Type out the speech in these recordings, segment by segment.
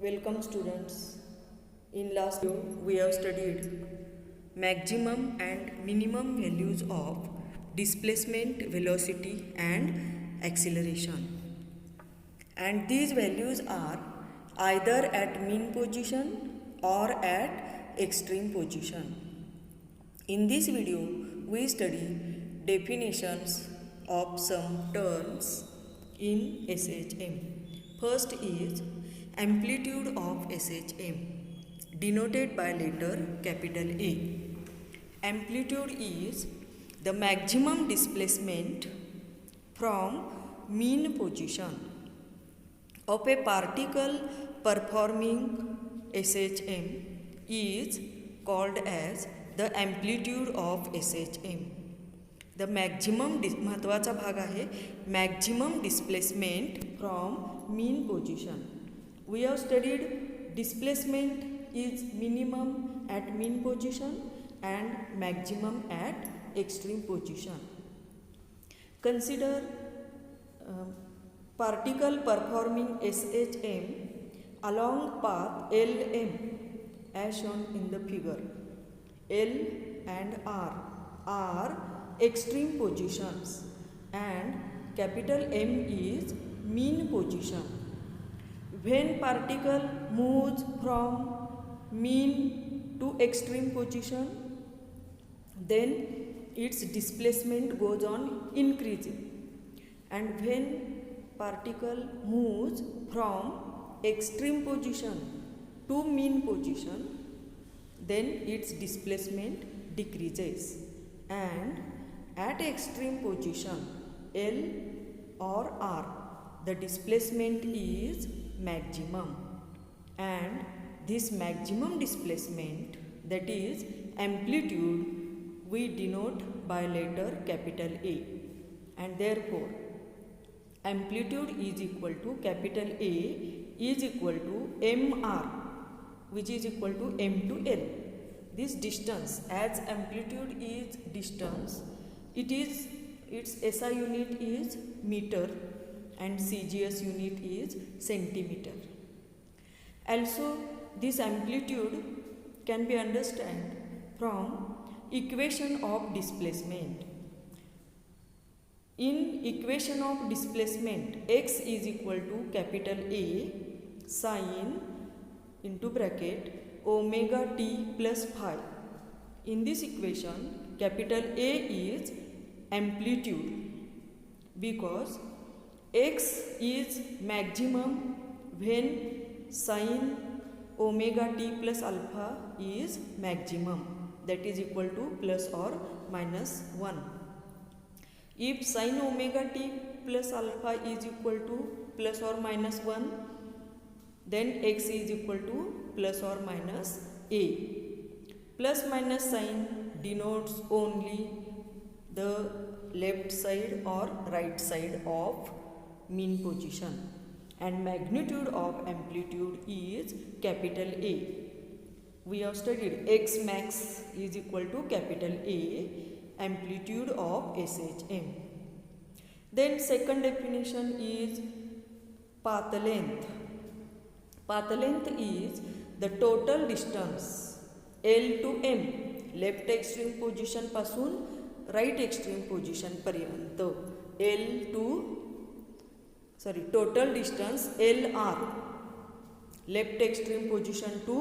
Welcome students. In last video we have studied maximum and minimum values of displacement, velocity and acceleration. And these values are either at mean position or at extreme position. In this video we study definitions of some terms in SHM. First is amplitude of SHM, denoted by letter capital A. Amplitude is the maximum displacement from mean position of a particle performing SHM is called as the amplitude of SHM. The maximum महत्वाचा भाग आहे maximum displacement from mean position. We have studied displacement is minimum at mean position and maximum at extreme position. Consider particle performing SHM along path LM as shown in the figure. L and R are extreme positions and capital M is mean position. When particle moves from mean to extreme position, then its displacement goes on increasing, and when particle moves from extreme position to mean position, then its displacement decreases, and at extreme position L or R the displacement is maximum, and this maximum displacement, that is amplitude, we denote by letter capital A, and therefore amplitude is equal to capital A is equal to MR, which is equal to M to L. This distance, as amplitude is distance, its SI unit is meter and CGS unit is centimeter. Also, this amplitude can be understood from equation of displacement. In equation of displacement, x is equal to capital A sine into bracket omega t plus phi. In this equation, capital A is amplitude because x is maximum when sine omega t plus alpha is maximum, that is equal to plus or minus 1. If sine omega t plus alpha is equal to plus or minus 1, then x is equal to plus or minus a. Plus minus sign denotes only the left side or right side of mean position, and magnitude of amplitude is capital A. We have studied x max is equal to capital A, amplitude of SHM. Then second definition is path length. Path length is the total distance L to M, left extreme position पासून right extreme position पर्यंत total distance LR, left extreme position to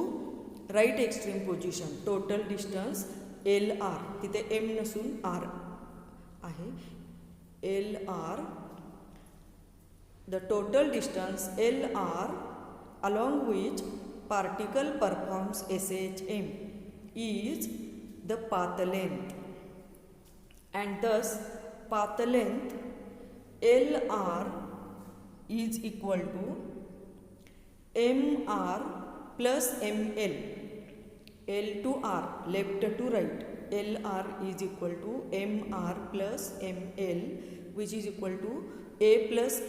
right extreme position, total distance LR, तिथे M नसून R आहे. LR, the total distance LR along which particle performs SHM is the path length, and thus path length LR is equal to MR plus ML, L to R, left to right, LR is equal to MR plus ML, which is equal to A plus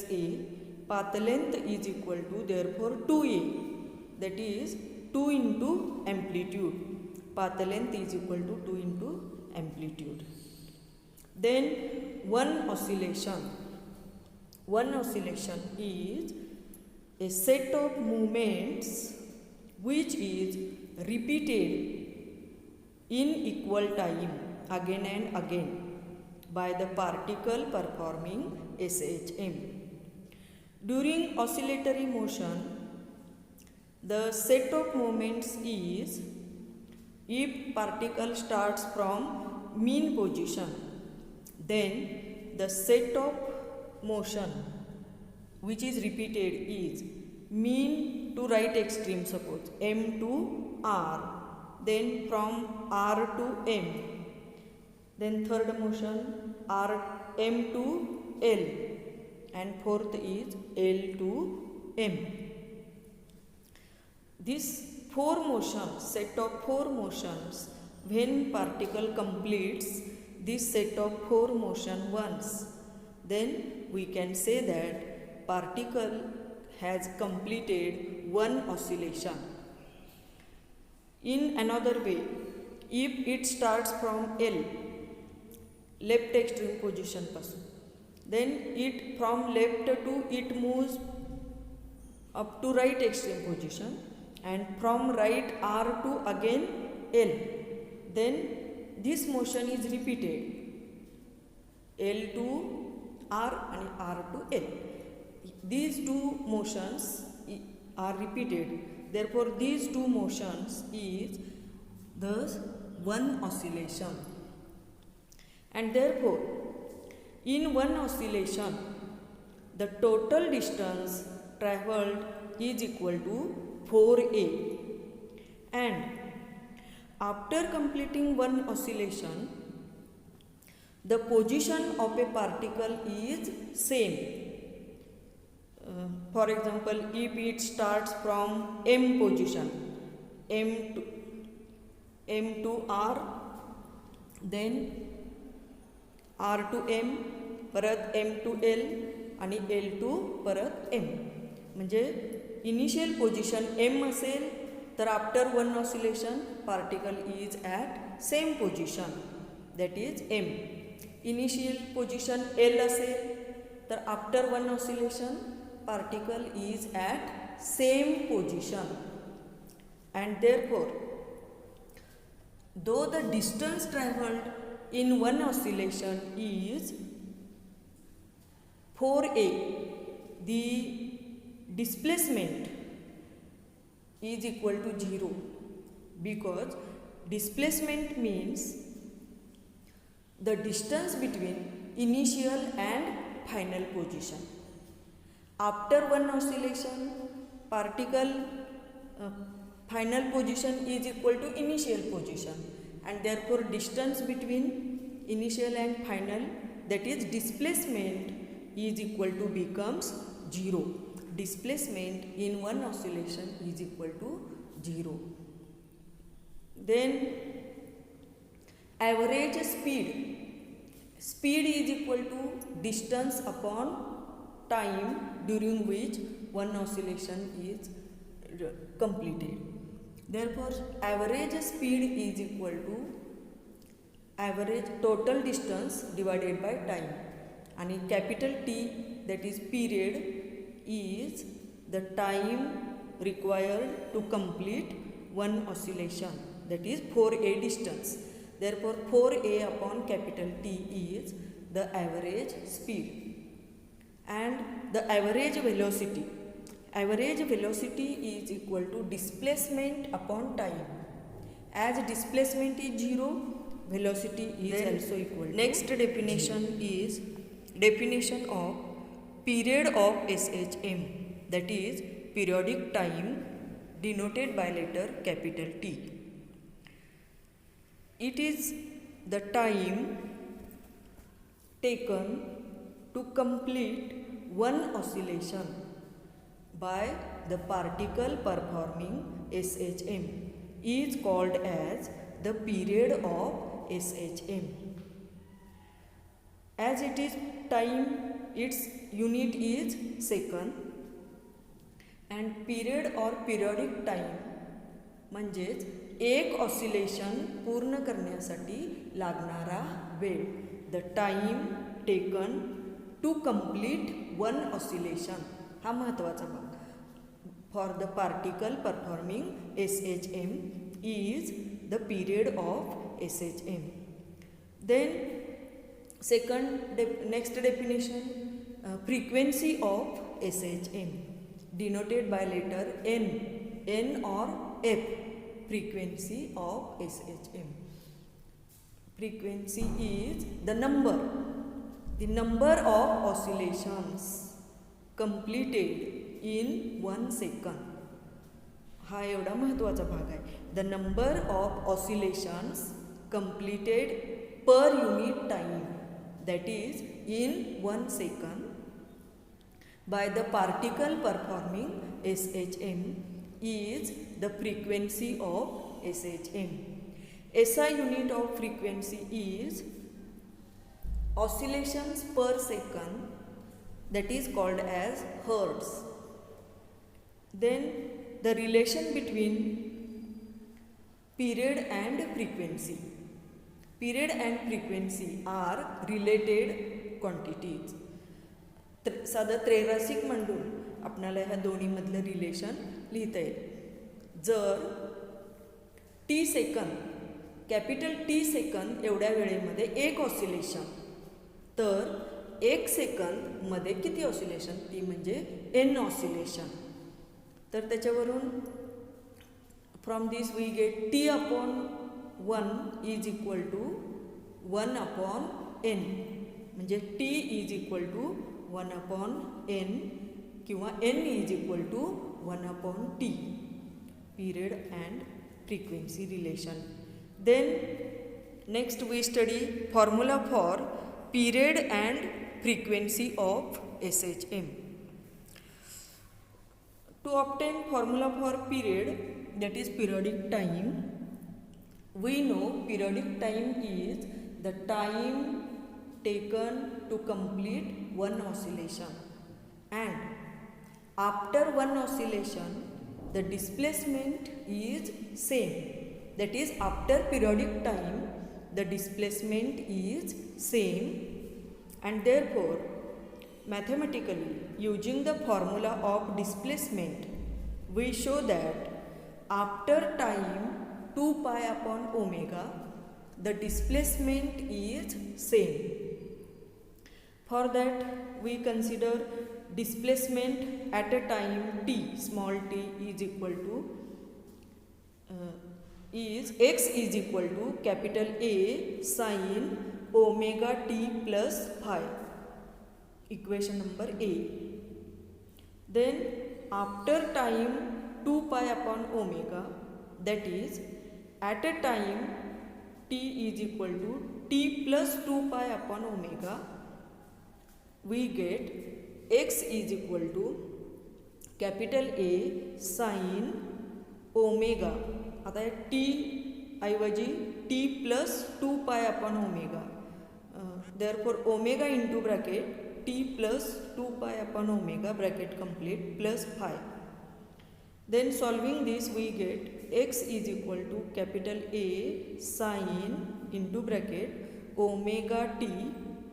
A. Path length is equal to therefore 2A, that is 2 into amplitude. Path length is equal to 2 into amplitude. Then one oscillation is a set of movements which is repeated in equal time again and again by the particle performing SHM. During oscillatory motion, the set of moments is if particle starts from mean position, then the set of motion which is repeated is mean to right extreme, suppose M to R, then from R to M, then third motion R M to L, and fourth is L to M. This four motions, set of four motions, when particle completes this set of four motion once, then we can say that particle has completed one oscillation. In another way, if it starts from L, left extreme position pasun, then it from left to it moves up to right extreme position, and from right R to again L, then this motion is repeated, L to R and R to L. These two motions are repeated, therefore these two motions is the one oscillation, and therefore in one oscillation the total distance travelled is equal to 4a, and after completing one oscillation the position of a particle is same. For example, if it starts from M position, M to R, then R to M, परत M to L आणि L to परत M, म्हणजे initial position M असेल तर after one oscillation particle is at same position, that is M. Initial position L असेल तर after one oscillation particle is at same position, and therefore though the distance travelled in one oscillation is 4a, the displacement is equal to 0, because displacement means the distance between initial and final position. After one oscillation, particle final position is equal to initial position, and therefore distance between initial and final, that is displacement, is equal to becomes 0. Displacement in one oscillation is equal to 0. Then average speed. Speed is equal to distance upon time during which one oscillation is completed. Therefore average speed is equal to average total distance divided by time, and capital T, that is period, is the time required to complete one oscillation, that is 4a distance. Therefore 4a upon capital T is the average speed. And the average velocity. Average velocity is equal to displacement upon time. As displacement is 0, velocity is then also equal to next definition 0. Is definition of period of SHM, that is periodic time, denoted by letter capital T. It is the time taken to complete one oscillation by the particle performing SHM is called as the period of SHM. As it is time, its unit is second, and period or periodic time म्हणजेच एक oscillation पूर्ण करण्यासाठी लागणारा वेळ, the time taken to complete one oscillation, हा महत्त्वाचा भाग. for the particle performing SHM is the period of SHM. Then next definition, frequency of SHM denoted by letter N or F. Frequency of SHM. Frequency is the number of oscillations completed in 1 second. हा एवढा महत्त्वाचा भाग आहे. The number of oscillations completed per unit time, that is in 1 second, by the particle performing SHM is the frequency of SHM. SI unit of frequency is oscillations per second, that is called as hertz. Then the relation between period and frequency. Period and frequency are related quantities. साधं त्रैरासिक मांडून आपणाला ह्या दोन्हीमधलं relation लिहिता येईल. जर T second, capital T second एवढ्या वेळेमध्ये एक ऑसिलेशन, तर 1 सेकंदमध्ये किती ऑसिलेशन? ती म्हणजे एन ऑसिलेशन. तर त्याच्यावरून from this we get T upon 1 is equal to 1 upon N, म्हणजे T is equal to 1 upon N किंवा N is equal to 1 upon T. Period and frequency relation. Then next we study formula for period and frequency of SHM. To obtain formula for period, that is periodic time, we know periodic time is the time taken to complete one oscillation, and after one oscillation the displacement is same. That is, after periodic time the displacement is same, and therefore mathematically using the formula of displacement we show that after time 2 pi upon omega the displacement is same. For that we consider displacement at a time t, small t is equal to x is equal to capital A sin omega t plus phi, equation number A. Then after time 2 pi upon omega, that is at a time t is equal to t plus 2 pi upon omega, we get x is equal to capital A sin omega. आता t ऐवजी t plus 2 pi upon omega, therefore omega into bracket t plus 2 pi upon omega bracket complete plus phi. Then solving this we get x is equal to capital A sin into bracket omega t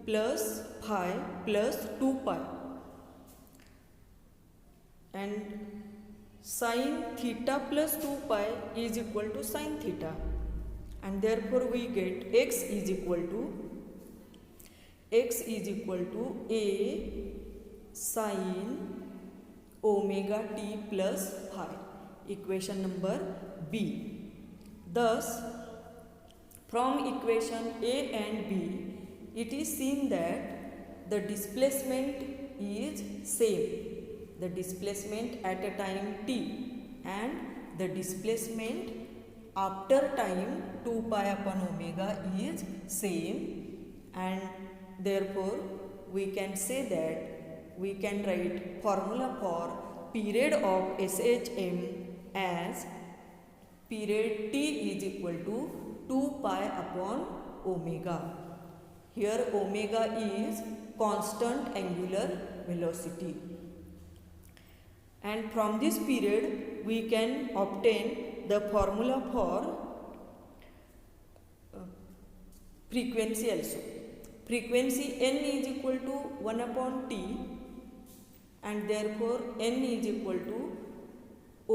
plus phi plus 2 pi, and sin theta plus 2 pi is equal to sin theta, and therefore we get x is equal to A sin omega t plus phi, equation number B. Thus from equation A and B it is seen that the displacement is same. The displacement at a time t and the displacement after time 2 pi upon omega is same, and therefore we can say that we can write formula for period of SHM as period t is equal to 2 pi upon omega. Here omega is constant angular velocity. And from this period we can obtain the formula for frequency also. Frequency n is equal to 1 upon t, and therefore n is equal to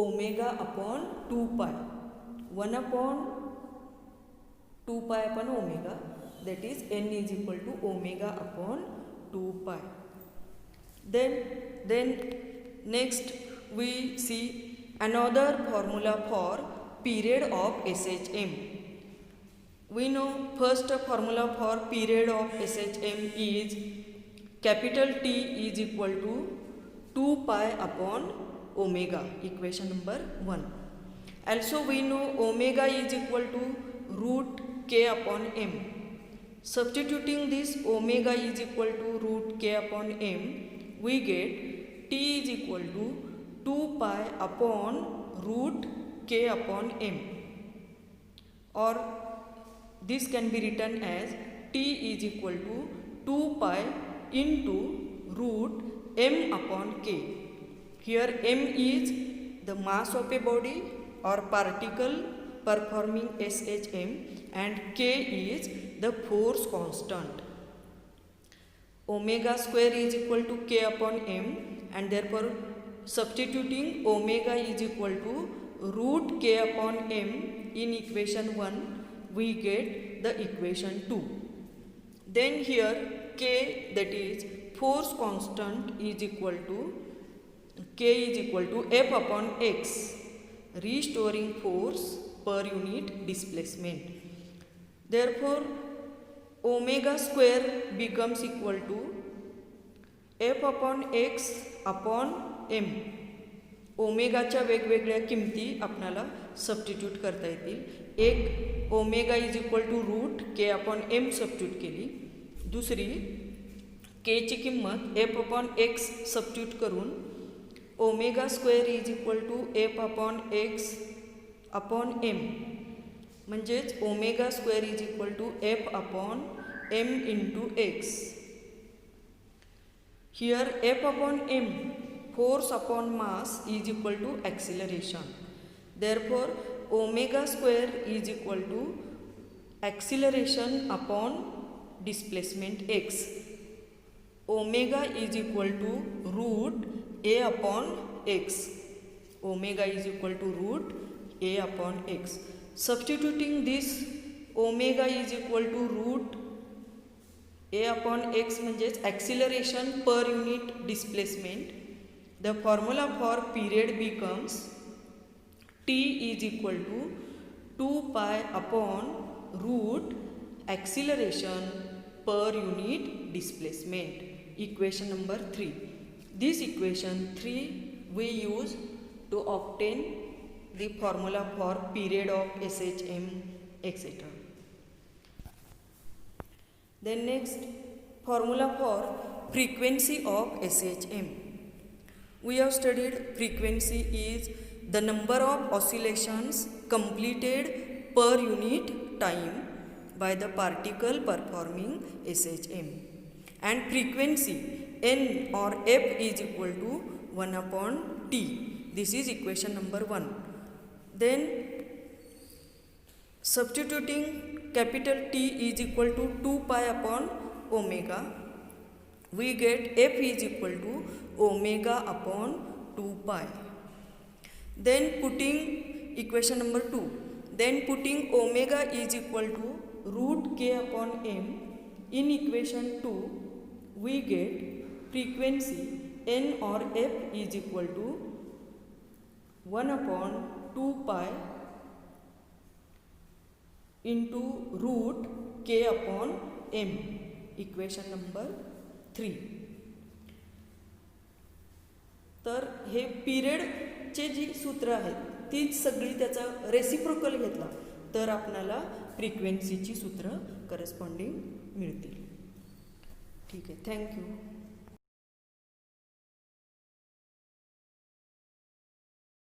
omega upon 2 pi 1 upon 2 pi upon omega, that is n is equal to omega upon 2 pi. Then next we see another formula for period of SHM. We know first formula for period of SHM is capital T is equal to 2 pi upon omega, equation number 1. Also we know omega is equal to root k upon m. Substituting this omega is equal to root k upon m, we get t is equal to 2 pi upon root k upon m, or this can be written as t is equal to 2 pi into root m upon k. Here m is the mass of a body or particle performing SHM and k is the force constant. Omega square is equal to k upon m, and therefore substituting omega is equal to root k upon m in equation 1, we get the equation 2. Then here k, that is force constant, is equal to k is equal to F upon x, restoring force per unit displacement. Therefore omega square becomes equal to F upon x upon m. ओमेगाच्या वेगवेगळ्या किमती आपणाला substitute करता येतील. एक omega is equal to root K upon M substitute केली, दुसरी K ची किंमत एफ अपॉन एक्स सबस्टिट्यूट करून omega square is equal to F upon X upon M, म्हणजेच omega square is equal to F upon M into X. Here F upon M, force upon mass, is equal to acceleration. Therefore omega square is equal to acceleration upon displacement x. Omega is equal to root a upon x. Omega is equal to root a upon x. Substituting this omega is equal to root a upon x म्हणजेच acceleration per unit displacement. The formula for period becomes t is equal to 2 pi upon root acceleration per unit displacement. Equation number 3. This equation 3 we use to obtain the formula for period of SHM, etc. Then next, formula for frequency of SHM. We have studied frequency is the number of oscillations completed per unit time by the particle performing SHM, and frequency n or f is equal to 1 upon t. This is equation number 1. Then substituting capital T is equal to 2 pi upon omega, we get f is equal to omega upon 2 pi. Then putting equation number 2, then putting omega is equal to root k upon m in equation 2, we get frequency n or f is equal to 1 upon 2 pi into root k upon m. Equation number 3. तर हे पिरियडचे जी सूत्र आहेत तीच सगळी त्याचा reciprocal घेतला तर आपल्याला फ्रिक्वेन्सीची सूत्र करस्पॉन्डिंग मिळतील. ठीक आहे, थँक्यू.